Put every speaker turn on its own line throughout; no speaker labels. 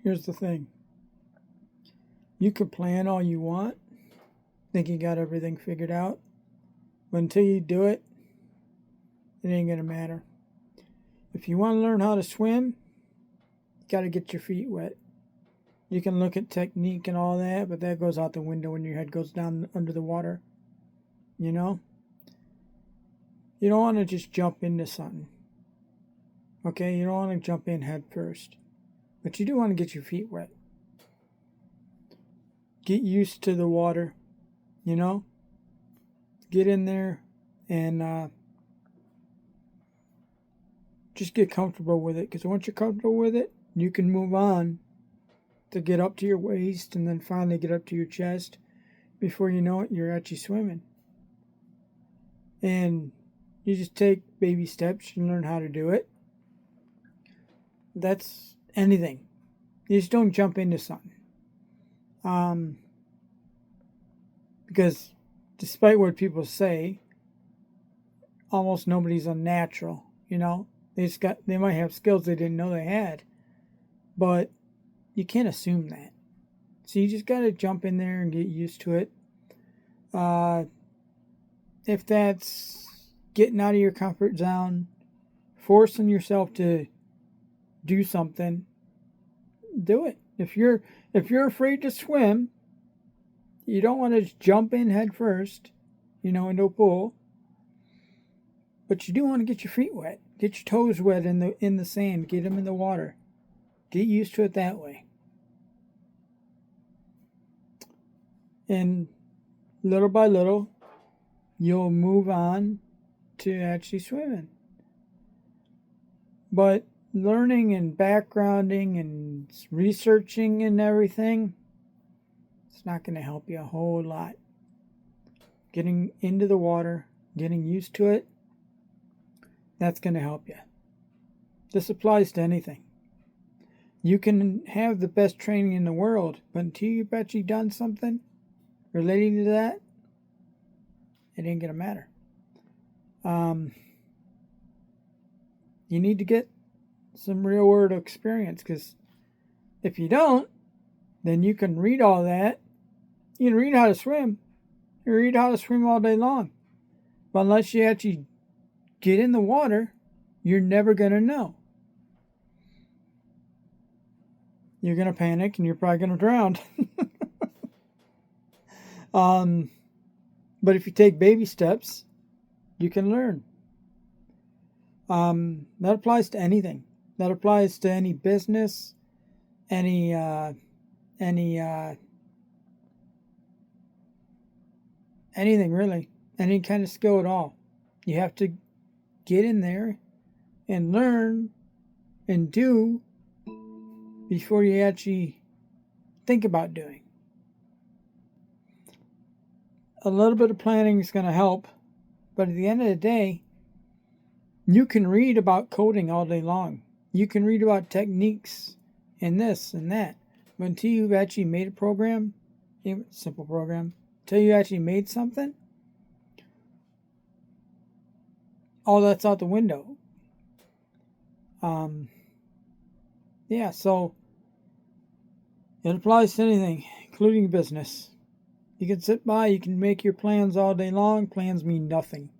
Here's the thing. You can plan all you want, think you got everything figured out, but until you do it, it ain't going to matter. If you want to learn how to swim, you got to get your feet wet. You can look at technique and all that, but that goes out the window when your head goes down under the water. You know? You don't want to just jump into something. Okay? You don't want to jump in head first. But you do want to get your feet wet. Get used to the water. You know? Get in there and just get comfortable with it. Because once you're comfortable with it, you can move on to get up to your waist and then finally get up to your chest. Before you know it, you're actually swimming. And you just take baby steps and learn how to do it. That's anything. You just don't jump into something. Because despite what people say, almost nobody's unnatural, you know? They might have skills they didn't know they had. But you can't assume that. So you just got to jump in there and get used to it. If that's getting out of your comfort zone, forcing yourself to do something, do it. If you're afraid to swim, you don't want to just jump in head first, into a pool. But you do want to get your feet wet, get your toes wet in the sand, get them in the water. Get used to it that way. And little by little, you'll move on to actually swimming. But learning and backgrounding and researching and everything, it's not going to help you a whole lot. Getting into the water, getting used to it, that's going to help you. This applies to anything. You can have the best training in the world, but until you've actually done something relating to that, it ain't going to matter. You need to get some real world experience, because if you don't, then you can read all that. You can read how to swim. You read how to swim all day long. But unless you actually get in the water, you're never going to know. You're going to panic and you're probably going to drown. But if you take baby steps, you can learn. That applies to anything. That applies to any business, anything really, any kind of skill at all. You have to get in there and learn and do before you actually think about doing. A little bit of planning is going to help, but at the end of the day, you can read about coding all day long. You can read about techniques and this and that. But until you've actually made a program, simple program, until you actually made something, all that's out the window. So it applies to anything, including business. You can sit by, you can make your plans all day long. Plans mean nothing.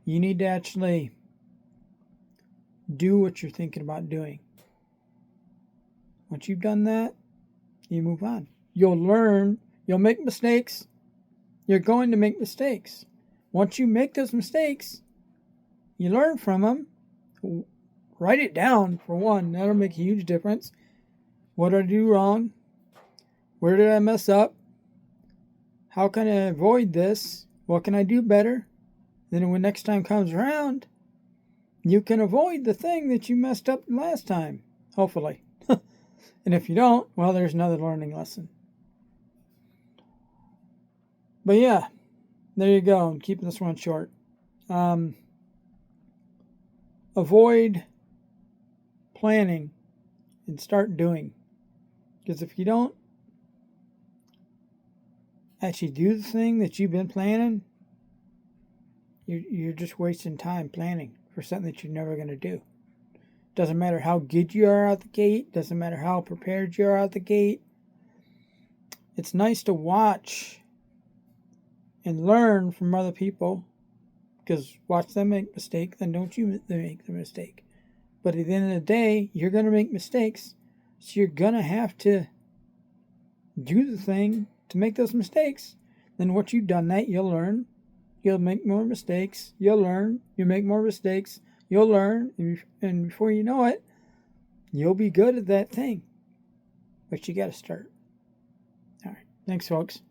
You need to actually do what you're thinking about doing. Once you've done that, you move on. You'll learn. You'll make mistakes. You're going to make mistakes. Once you make those mistakes, you learn from them. Write it down, for one. That'll make a huge difference. What did I do wrong? Where did I mess up? How can I avoid this? What can I do better? Then when next time comes around, you can avoid the thing that you messed up last time, hopefully. And if you don't, well, there's another learning lesson. But yeah, there you go. I'm keeping this one short. Avoid planning and start doing. Because if you don't actually do the thing that you've been planning, you're just wasting time planning for something that you're never going to do. Doesn't matter how good you are out the gate. Doesn't matter how prepared you are out the gate. It's nice to watch and learn from other people, because watch them make a mistake, then don't you make the mistake. But at the end of the day, you're going to make mistakes, so you're going to have to do the thing to make those mistakes. Then once you've done that, you'll learn. You'll make more mistakes. You'll learn. You'll make more mistakes. You'll learn. And before you know it, you'll be good at that thing. But you got to start. All right. Thanks, folks.